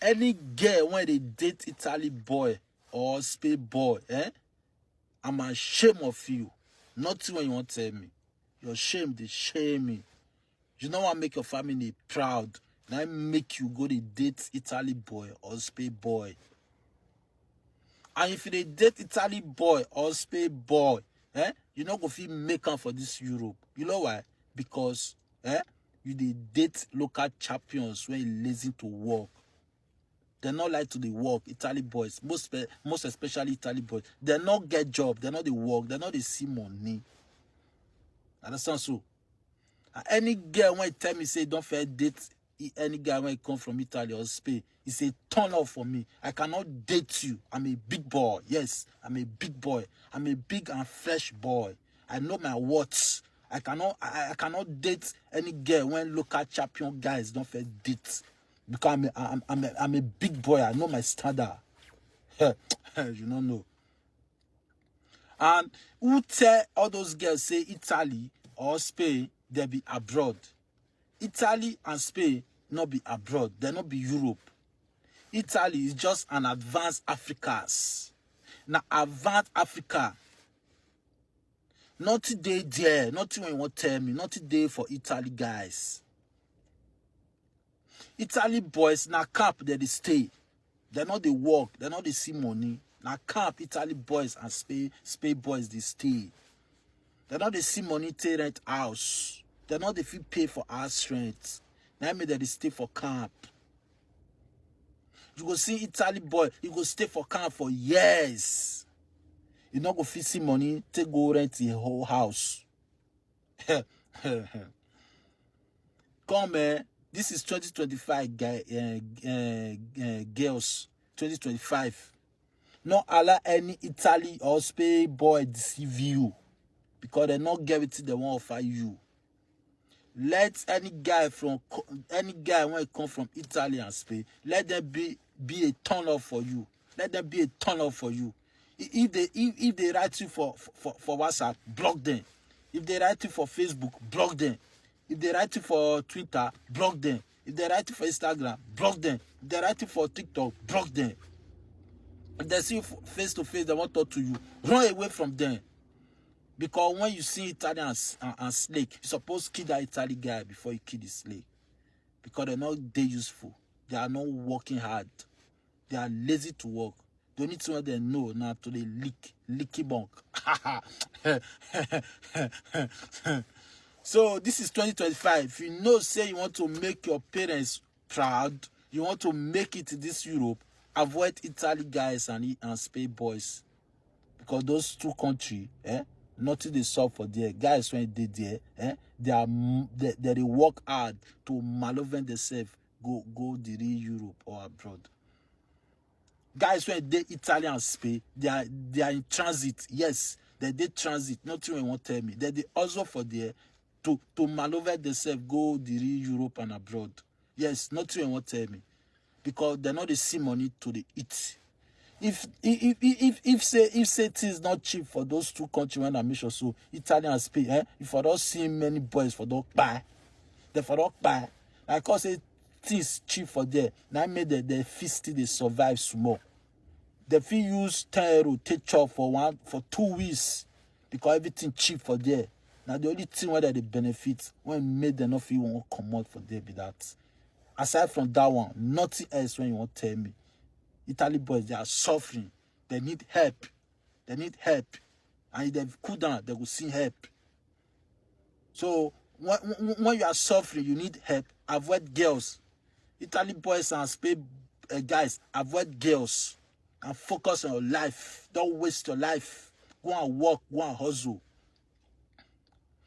Any girl when they date Italy boy or Spain boy, I'm ashamed of you. Not when you want to tell me. You're ashamed, they shame me. You know what make your family proud. Now make you go to date Italy boy or Spain boy. And if they date Italy boy or Spain boy, you not go feel make up for this Europe. You know why? Because you they date local champions when you lazy to work. They're not like to the work. Italy boys, most especially Italy boys, they not get job. They're not the work. They're not the see money. Understand so? And any girl when tell me say don't fair date any guy when come from Italy or Spain, it's a turn off for me. I cannot date you. I'm a big boy. Yes, I'm a big boy. I'm a big and fresh boy. I know my words. I cannot date any girl when local champion guys don't fair date. Because I'm a big boy. I know my standard. You don't know. And who tell all those girls say Italy or Spain, they be abroad? Italy and Spain not be abroad. They not be Europe. Italy is just an advanced Africas. Now advanced Africa. Not today there. Not when you want to tell me. Not today for Italy guys. Italy boys na camp they stay. They're not the work. They're not the see money. Na camp Italy boys and Spain boys they stay. They're not the see money to rent house. They're not the fee pay for house rent. Now me they stay for camp. You go see Italy boy. You go stay for camp for years. You not go fit see money to go rent the whole house. Come this is 2025 girls. 2025. Not allow any Italy or Spain boy deceive you. Because they not get it they won't offer you. Let any guy when it come from Italy and Spain, let them be a turn off for you. Let them be a turn off for you. If they write you for WhatsApp, block them. If they write you for Facebook, block them. If they write you for Twitter, block them. If they write you for Instagram, block them. If they write you for TikTok, block them. If they see you face to face, they won't talk to you. Run away from them. Because when you see Italian and snake, you're supposed to kill that Italian guy before you kill the snake. Because they're not they useful. They are not working hard. They are lazy to work. The only thing they know now to the leaky bunk. So this is 2025. If you know, say you want to make your parents proud, you want to make it in this Europe, avoid Italy guys and Spain boys. Because those two countries, nothing they solve for there. Guys when they there, they work hard to maneuver themselves, go the real Europe or abroad. Guys when they Italy and Spain, they are in transit. Yes, they transit. Nothing when you want to tell me. They also for there to maneuver themselves, go the real Europe and abroad. Yes, nothing when you want to tell me. Because they're not the see money to the eat. If say things not cheap for those two countries when I make sure so Italy and Spain, if I don't see many boys for don't buy, they for don't buy. I cause say things cheap for there. Now made they feasty they survive small. They feel use 10 euro take chop for 2 weeks because everything cheap for there. Now the only thing where they benefit when made them not feel won't come out for there be that. Aside from that one, nothing else when you want to tell me. Italy boys, they are suffering. They need help. They need help. And if they cool down, they will see help. So, when you are suffering, you need help. Avoid girls. Italy boys and Spain guys, avoid girls. And focus on your life. Don't waste your life. Go and work. Go and hustle.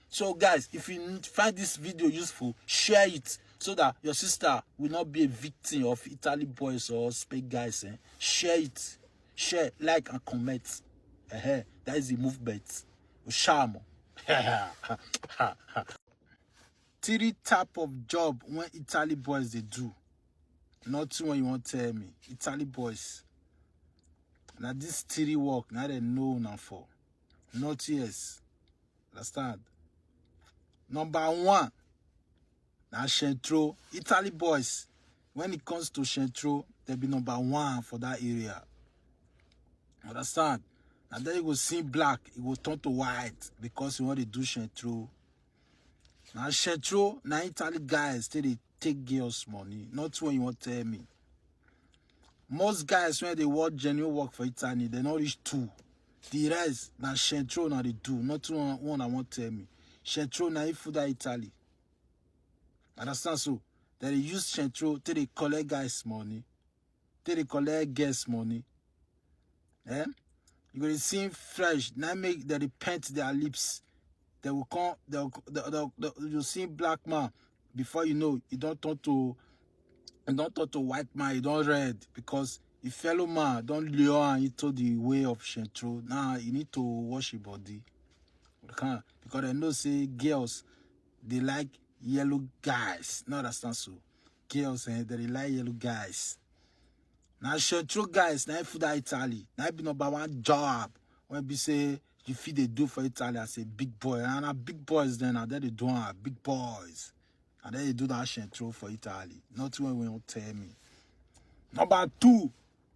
So, guys, if you find this video useful, share it. So that your sister will not be a victim of Italy boys or Spain guys. Share it. Share, like, and comment. That is the movement. Charm. 3 type of job when Italy boys they do. Not when you want to tell me. Italy boys. Now this 3 work, now they know now for. Not yes. Understand? Number 1. Now Centro, Italy boys, when it comes to Centro, they be number one for that area. Understand? And then you go see black, it will turn to white because you want to do shentro. Now shentro, now Italy guys, they take girls' money. Not when you want to tell me. Most guys, when they work genuine work for Italy, they not reach 2. The rest, now shentro, now they do. Not one I want to tell me. Shentro, now if that Italy. Understand? So, they use shentro till they collect guys' money. Till they collect girls' money. Eh? You gonna see fresh. Now make they paint their lips. They will come. You see black man before you know. You don't turn to white man. You don't red because if fellow man don't lure into the way of shentro. Now you need to wash your body. Because they know say girls they like yellow guys. No, that's not so. Girls they like yellow guys. Now shentro guys, now for that Italy, now be number one job. When we say you feel they do for Italy as a big boy, and our big boys then they do big boys, and then they do that shentro for Italy. Not when we don't tell me. Number 2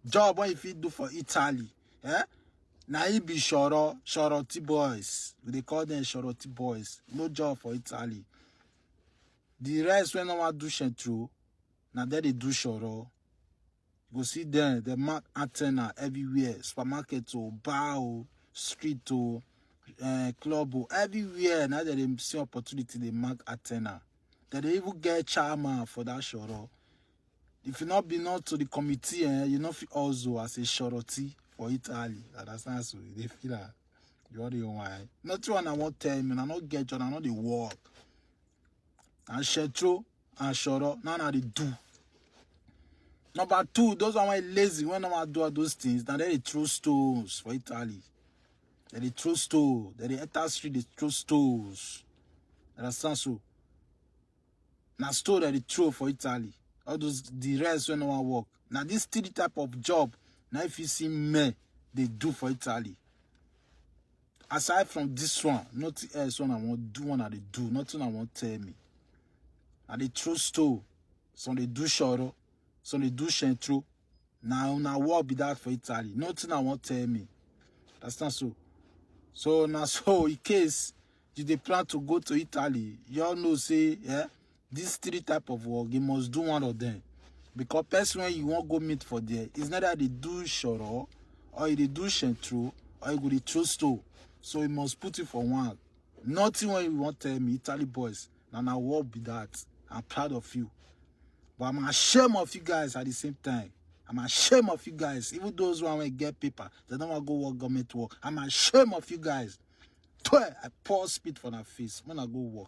job what if you do for Italy, eh? Now he be shorty boys. They call them shorty boys. No job for Italy. The rest when no one do shentro, now they do shoro. You go see them, they mark antenna everywhere. Supermarket to bar, street to club, everywhere. Now that they see opportunity, they mark antenna. That they even get chairman for that shoro. If you not belong to the committee, you not feel also as a shorty for Italy. Understand? So they feel that you are the one. Not one I want to tell me, I not get you, I not the work. And shentro and shoro, now they do. Number 2, those are why lazy when I do all those things. Now they throw stones for Italy. They throw stones. They enter street, they throw stones. Understand? So now store that they throw for Italy. All those the rest when no one work. Now this 3 type of job. Now if you see me, they do for Italy. Aside from this one, nothing else one I want do one that they do. Nothing I want tell me. And they throw stone. Some they do shoro. Some they do shentro. Now what be that for Italy? Nothing I want tell me. That's not so. So now so in case you they plan to go to Italy, y'all know say this 3 type of work you must do one of them. Because person when you won't go meet for there, it's not that they do shoro or they do shentro or you go to throw stone. So you must put it for one. Nothing when you want tell me, Italy boys. Now what be that? I'm proud of you. But I'm ashamed of you guys at the same time. I'm ashamed of you guys. Even those who want to get paper, they don't want to go work government work. I'm ashamed of you guys. I pour spit for their face when I go work.